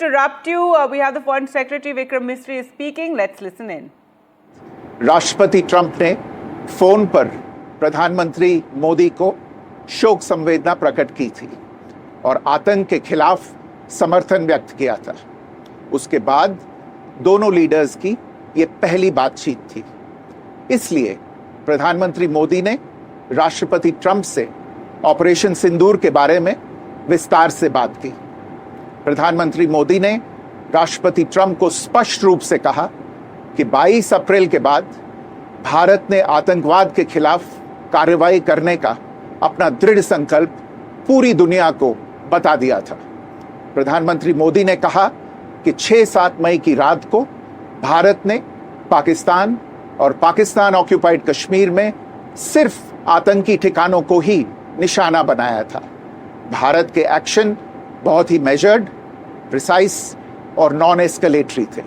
interrupt you. We have the Foreign Secretary Vikram Misri is speaking. Let's listen in. राष्ट्रपति Trump ने phone पर प्रधानमंत्री मोदी को शोक संवेदना प्रकट की थी और आतंक के खिलाफ समर्थन व्यक्त किया था। उसके बाद दोनों लीडर्स की ये पहली बातचीत थी। इसलिए प्रधानमंत्री मोदी ने राष्ट्रपति ट्रंप से ऑपरेशन सिंदूर के बारे में विस्तार से बात की। प्रधानमंत्री मोदी ने राष्ट्रपति ट्रंप को स्पष्ट रूप से कहा कि 22 अप्रैल के बाद भारत ने आतंकवाद के खिलाफ कार्रवाई करने का अपना दृढ़ संकल्प पूरी दुनिया को बता दिया था। प्रधानमंत्री मोदी ने कहा कि 6-7 मई की रात को भारत ने पाकिस्तान और पाकिस्तान ऑक्यूपाइड कश्मीर में सिर्फ आतंकी ठिकानों को ही निशाना बनाया था। भारत के एक्शन बहुत ही मेजर्ड, प्रिसाइस और नॉन एस्केलेटरी थे।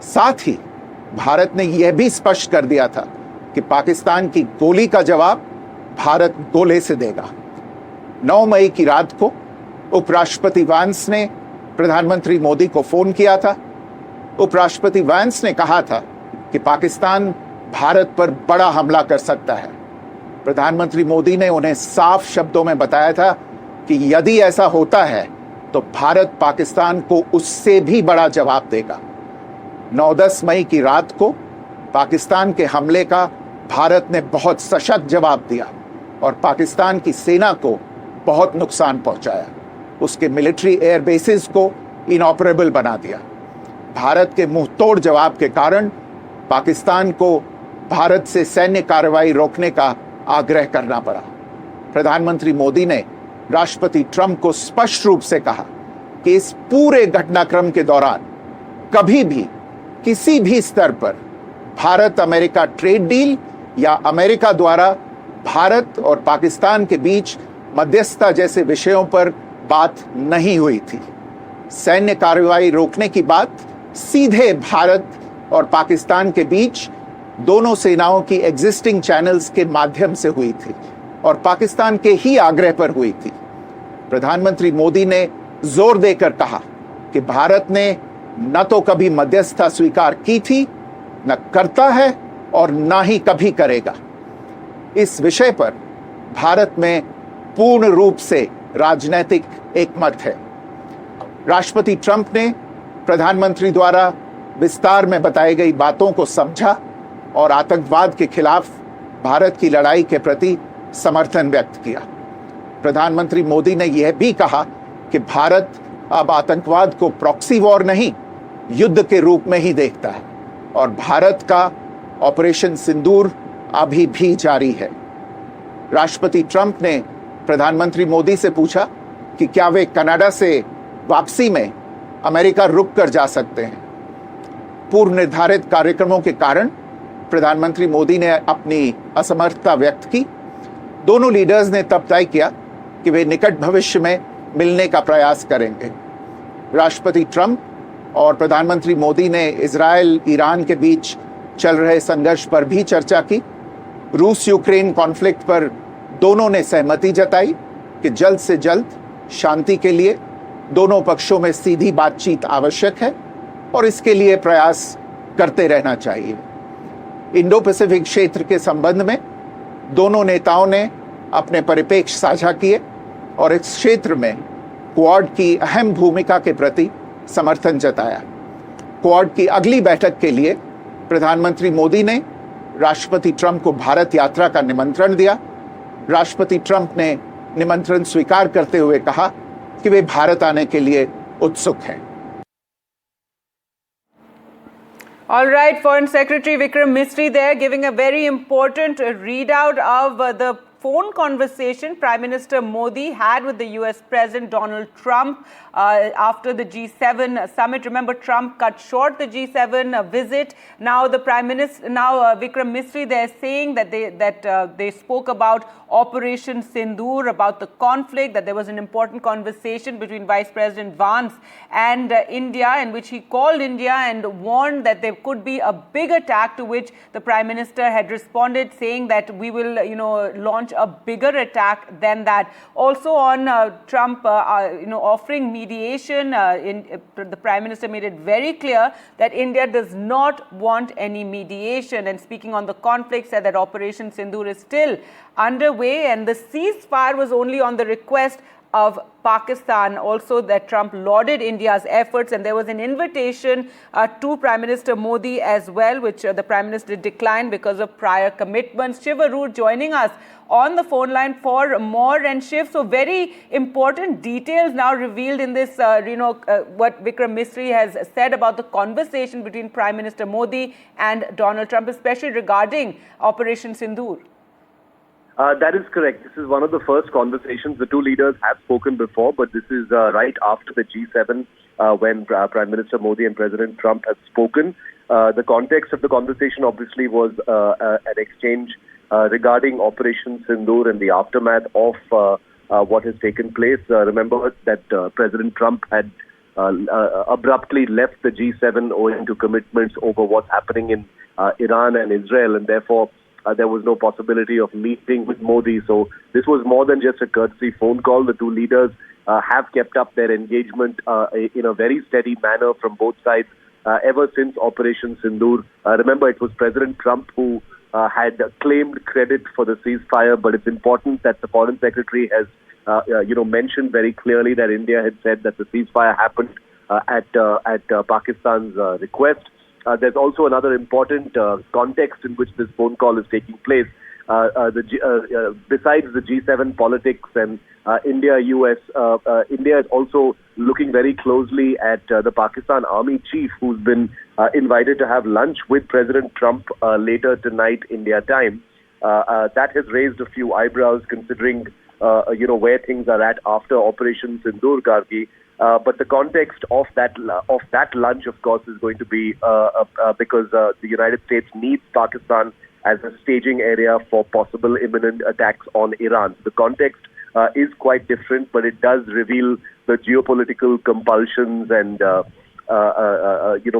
साथ ही भारत ने यह भी स्पष्ट कर दिया था कि पाकिस्तान की गोली का जवाब भारत गोले से देगा। 9 मई की रात को उपराष्ट्रपति वांस ने प्रधानमंत्री मोदी को फोन किया था। उपराष्ट्रपति वांस ने कहा था कि पाकिस्तान भारत पर बड़ा हमला कर सकता है। प्रधानमंत्री मोदी ने उन्हें साफ शब्दों में बताया था कि यदि ऐसा होता है तो भारत पाकिस्तान को उससे भी बड़ा जवाब देगा। 9-10 मई की रात को पाकिस्तान के हमले का भारत ने बहुत सशक्त जवाब दिया और पाकिस्तान की सेना को बहुत नुकसान पहुंचाया। उसके मिलिट्री एयर बेसिस को इनऑपरेबल बना दिया। भारत के मुंहतोड़ जवाब के कारण पाकिस्तान को भारत से सैन्य कार्रवाई रोकने का आग्रह करना पड़ा। प्रधानमंत्री मोदी ने राष्ट्रपति ट्रंप को स्पष्ट रूप से कहा कि इस पूरे घटनाक्रम के दौरान कभी भी किसी भी स्तर पर भारत अमेरिका ट्रेड डील या अमेरिका द्वारा भारत और पाकिस्तान के बीच मध्यस्थता जैसे विषयों पर बात नहीं हुई थी। सैन्य कार्रवाई रोकने की बात सीधे भारत और पाकिस्तान के बीच दोनों सेनाओं की एग्जिस्टिंग चैनल्स के माध्यम से हुई थी और पाकिस्तान के ही आग्रह पर हुई थी। प्रधानमंत्री मोदी ने जोर देकर कहा कि भारत ने न तो कभी मध्यस्थता स्वीकार की थी, न करता है और न ही कभी करेगा। इस विषय पर भारत में पूर्ण रूप से राजनीतिक एकमत है। राष्ट्रपति ट्रंप ने प्रधानमंत्री द्वारा विस्तार में बताई गई बातों को समझा और आतंकवाद के खिलाफ भारत की लड़ाई के प्रति समर्थन व्यक्त किया। प्रधानमंत्री मोदी ने यह भी कहा कि भारत अब आतंकवाद को प्रॉक्सी वॉर नहीं, युद्ध के रूप में ही देखता है और भारत का ऑपरेशन सिंदूर अभी भी जारी है। राष्ट्रपति ट्रंप ने प्रधानमंत्री मोदी से पूछा कि क्या वे कनाडा से वापसी में अमेरिका रुक कर जा सकते हैं। पूर्व निर्धारित कार्यक्रमों के कारण प्रधानमंत्री मोदी ने अपनी असमर्थता व्यक्त की। दोनों लीडर्स ने तब तय किया कि वे निकट भविष्य में मिलने का प्रयास करेंगे। राष्ट्रपति ट्रंप और प्रधानमंत्री मोदी ने इजराइल ईरान के बीच चल रहे संघर्ष पर भी चर्चा की। रूस यूक्रेन कॉन्फ्लिक्ट पर दोनों ने सहमति जताई कि जल्द से जल्द शांति के लिए दोनों पक्षों में सीधी बातचीत आवश्यक है और इसके लिए प्रयास करते रहना चाहिए। इंडो पैसिफिक क्षेत्र के संबंध में दोनों नेताओं ने अपने परिप्रेक्ष्य साझा किए और इस क्षेत्र में क्वाड की अहम भूमिका के प्रति समर्थन जताया। क्वाड की अगली बैठक के लिए प्रधानमंत्री मोदी ने राष्ट्रपति ट्रंप को भारत यात्रा का निमंत्रण दिया। राष्ट्रपति ट्रंप ने निमंत्रण स्वीकार करते हुए कहा कि वे भारत आने के लिए उत्सुक हैं। All right, Foreign Secretary Vikram Misri there giving a very important readout of the phone conversation Prime Minister Modi had with the US President Donald Trump after the G7 summit. Remember, Trump cut short the G7 visit. Now the Prime Minister, Vikram Misri, they're saying that they spoke about Operation Sindoor, about the conflict, that there was an important conversation between Vice President Vance and India, in which he called India and warned that there could be a big attack, to which the Prime Minister had responded saying that we will, launch launch a bigger attack than that. Also on Trump, offering mediation, the Prime Minister made it very clear that India does not want any mediation. And speaking on the conflict, said that Operation Sindoor is still underway and the ceasefire was only on the request of Pakistan. Also that Trump lauded India's efforts, and there was an invitation to Prime Minister Modi as well, which the Prime Minister declined because of prior commitments. Shiv Arur joining us on the phone line for more. And Shiv, so very important details now revealed in this, what Vikram Misri has said about the conversation between Prime Minister Modi and Donald Trump, especially regarding Operation Sindoor. That is correct. This is one of the first conversations. The two leaders have spoken before, but this is right after the G7 when Prime Minister Modi and President Trump have spoken. The context of the conversation obviously was an exchange regarding Operation Sindoor and the aftermath of what has taken place. Remember that President Trump had abruptly left the G7 owing to commitments over what's happening in Iran and Israel, and therefore there was no possibility of meeting with Modi. So this was more than just a courtesy phone call. The two leaders have kept up their engagement in a very steady manner from both sides ever since Operation Sindoor. Remember, it was President Trump who had claimed credit for the ceasefire, but it's important that the Foreign Secretary has mentioned very clearly that India had said that the ceasefire happened at Pakistan's request. There's also another important context in which this phone call is taking place. Besides the G7 politics and India-US, India is also looking very closely at the Pakistan Army Chief, who's been invited to have lunch with President Trump later tonight, India time. That has raised a few eyebrows considering, where things are at after Operation Sindoor, Gargi. But the context of that lunch, of course, is going to be because the United States needs Pakistan as a staging area for possible imminent attacks on Iran. The context is quite different, but it does reveal the geopolitical compulsions and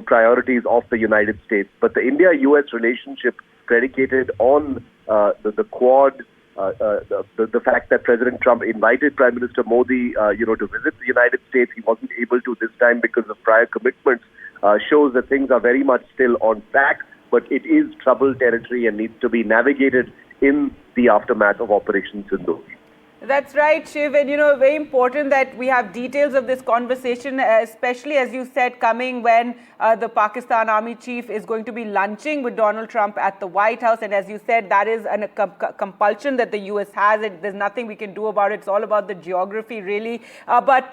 priorities of the United States. But the India-US relationship predicated on the Quad. The fact that President Trump invited Prime Minister Modi, to visit the United States, he wasn't able to this time because of prior commitments, shows that things are very much still on track, but it is troubled territory and needs to be navigated in the aftermath of Operation Sindoor. That's right, Shiv, and very important that we have details of this conversation, especially as you said, coming when the Pakistan Army Chief is going to be lunching with Donald Trump at the White House. And as you said, that is a compulsion that the US has. There's nothing we can do about it. It's all about the geography, really. But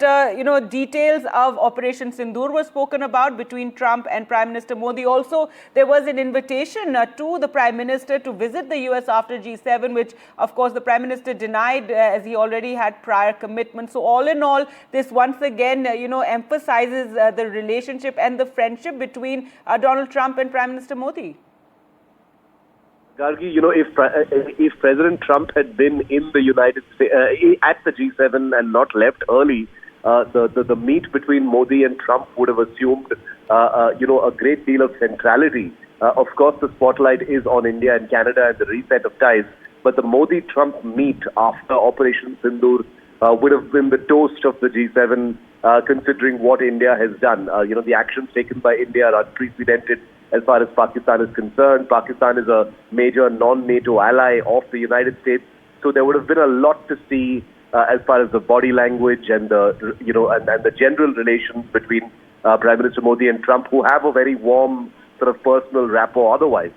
details of Operation Sindoor were spoken about between Trump and Prime Minister Modi. Also, there was an invitation to the Prime Minister to visit the US after G7, which, of course, the Prime Minister denied as he already had prior commitments. So all in all, this once again, emphasizes the relationship and the friendship between Donald Trump and Prime Minister Modi. Gargi, if President Trump had been in the United States at the G7 and not left early, the meet between Modi and Trump would have assumed, a great deal of centrality. Of course, the spotlight is on India and Canada and the reset of ties. But the Modi-Trump meet after Operation Sindoor would have been the toast of the G7, considering what India has done. The actions taken by India are unprecedented as far as Pakistan is concerned. Pakistan is a major non-NATO ally of the United States, so there would have been a lot to see as far as the body language and the general relations between Prime Minister Modi and Trump, who have a very warm sort of personal rapport otherwise.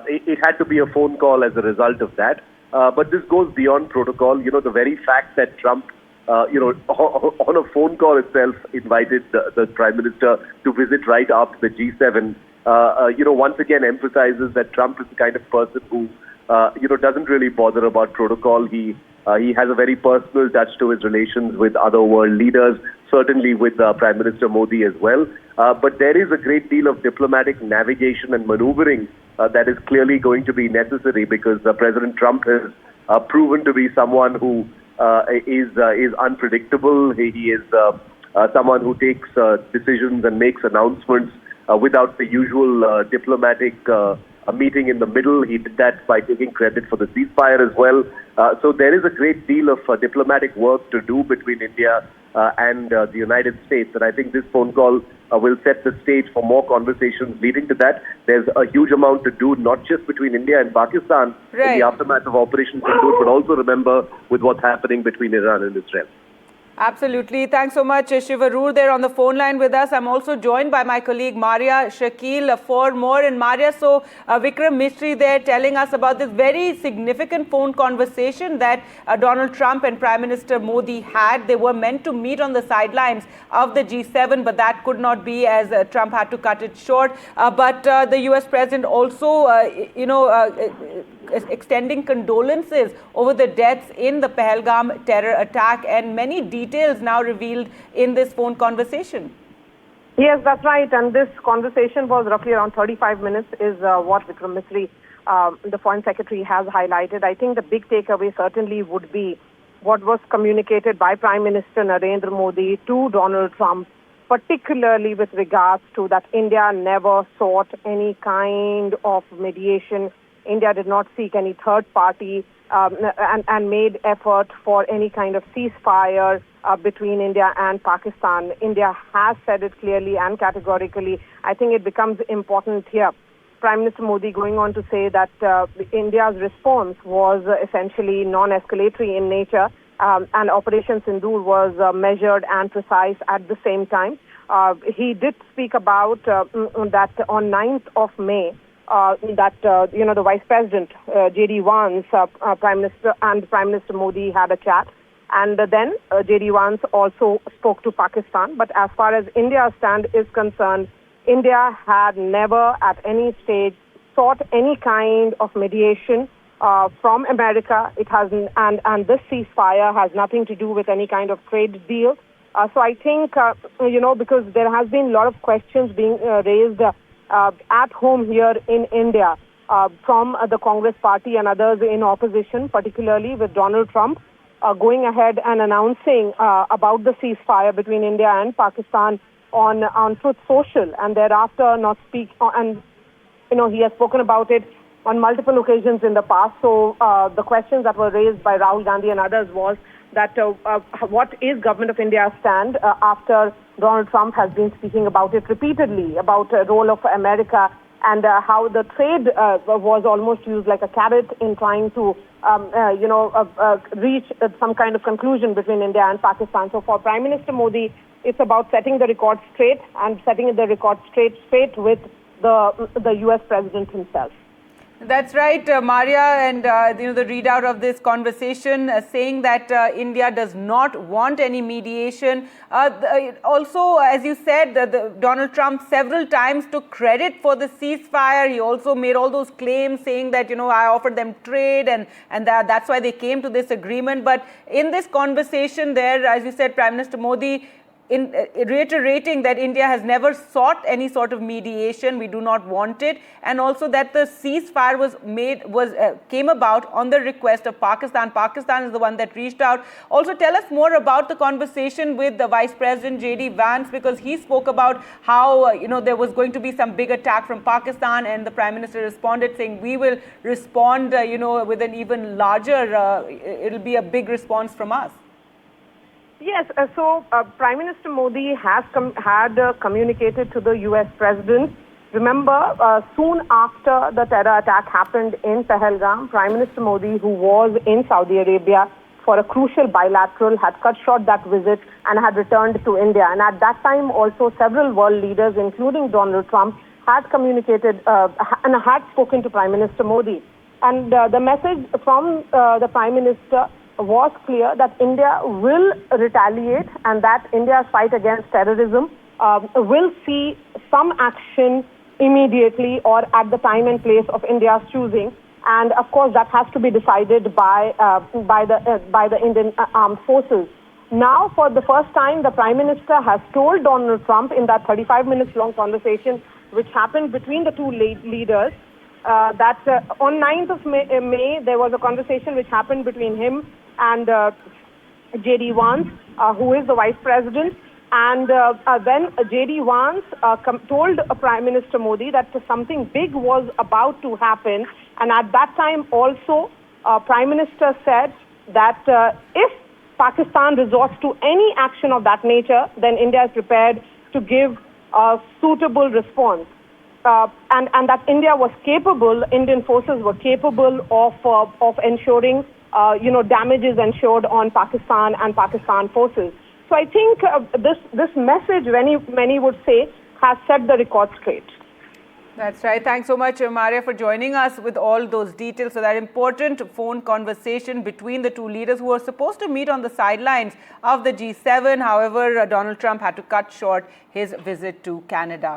It had to be a phone call as a result of that. But this goes beyond protocol. The very fact that Trump, on a phone call itself, invited the Prime Minister to visit right after the G7, once again emphasizes that Trump is the kind of person who, doesn't really bother about protocol. He has a very personal touch to his relations with other world leaders, certainly with Prime Minister Modi as well. But there is a great deal of diplomatic navigation and maneuvering that is clearly going to be necessary because President Trump has proven to be someone who is unpredictable. He is someone who takes decisions and makes announcements without the usual diplomatic a meeting in the middle. He did that by taking credit for the ceasefire as well. So there is a great deal of diplomatic work to do between India and the United States. And I think this phone call will set the stage for more conversations leading to that. There's a huge amount to do, not just between India and Pakistan in the aftermath of Operation Sindoor, but also remember with what's happening between Iran and Israel. Absolutely. Thanks so much, Shivarur, there on the phone line with us. I'm also joined by my colleague Maria Shakil for more. And Maria, so Vikram Misri there telling us about this very significant phone conversation that Donald Trump and Prime Minister Modi had. They were meant to meet on the sidelines of the G7, but that could not be as Trump had to cut it short. But the US President also, extending condolences over the deaths in the Pahalgam terror attack, and many details now revealed in this phone conversation. Yes, that's right. And this conversation was roughly around 35 minutes is what Vikram Misri, the Foreign Secretary, has highlighted. I think the big takeaway certainly would be what was communicated by Prime Minister Narendra Modi to Donald Trump, particularly with regards to that India never sought any kind of mediation. India did not seek any third party and made effort for any kind of ceasefire between India and Pakistan. India has said it clearly and categorically. I think it becomes important here. Prime Minister Modi going on to say that India's response was essentially non-escalatory in nature, and Operation Sindoor was measured and precise at the same time. He did speak about that on 9th of May, the Vice President, J.D. Vance, Prime Minister Modi had a chat. And then J.D. Vance also spoke to Pakistan. But as far as India's stand is concerned, India had never at any stage sought any kind of mediation from America. It has, and this ceasefire has nothing to do with any kind of trade deal. So I think, because there has been a lot of questions being raised at home here in India from the Congress Party and others in opposition, particularly with Donald Trump going ahead and announcing about the ceasefire between India and Pakistan on Truth Social, and thereafter not speak. And he has spoken about it on multiple occasions in the past. So the questions that were raised by Rahul Gandhi and others was that what is Government of India's stand after Donald Trump has been speaking about it repeatedly, about the role of America and how the trade was almost used like a carrot in trying to, reach some kind of conclusion between India and Pakistan. So for Prime Minister Modi, it's about setting the record straight and setting the record straight with the US President himself. That's right, Maria, and the readout of this conversation saying that India does not want any mediation. Also, as you said, Donald Trump several times took credit for the ceasefire. He also made all those claims saying that, I offered them trade and that's why they came to this agreement. But in this conversation there, as you said, Prime Minister Modi in reiterating that India has never sought any sort of mediation, we do not want it, and also that the ceasefire came about on the request of Pakistan. Pakistan is the one that reached out. Also, tell us more about the conversation with the Vice President J.D. Vance, because he spoke about how there was going to be some big attack from Pakistan, and the Prime Minister responded saying we will respond with an even larger. It'll be a big response from us. Yes, so Prime Minister Modi has communicated to the US President. Remember, soon after the terror attack happened in Pahalgam, Prime Minister Modi, who was in Saudi Arabia for a crucial bilateral, had cut short that visit and had returned to India. And at that time, also several world leaders, including Donald Trump, had communicated and had spoken to Prime Minister Modi. And the message from the Prime Minister was clear that India will retaliate and that India's fight against terrorism will see some action immediately or at the time and place of India's choosing. And of course, that has to be decided by the Indian armed forces. Now, for the first time, the Prime Minister has told Donald Trump in that 35 minutes long conversation which happened between the two leaders that on 9th of May, there was a conversation which happened between him and J.D. Vance, who is the Vice President. And then J.D. Vance told Prime Minister Modi that something big was about to happen. And at that time also, Prime Minister said that if Pakistan resorts to any action of that nature, then India is prepared to give a suitable response. And that India was capable, Indian forces were capable of ensuring, damages ensured on Pakistan and Pakistan forces. So I think this message, many would say, has set the record straight. That's right. Thanks so much, Maria, for joining us with all those details. So that important phone conversation between the two leaders who were supposed to meet on the sidelines of the G7. However, Donald Trump had to cut short his visit to Canada.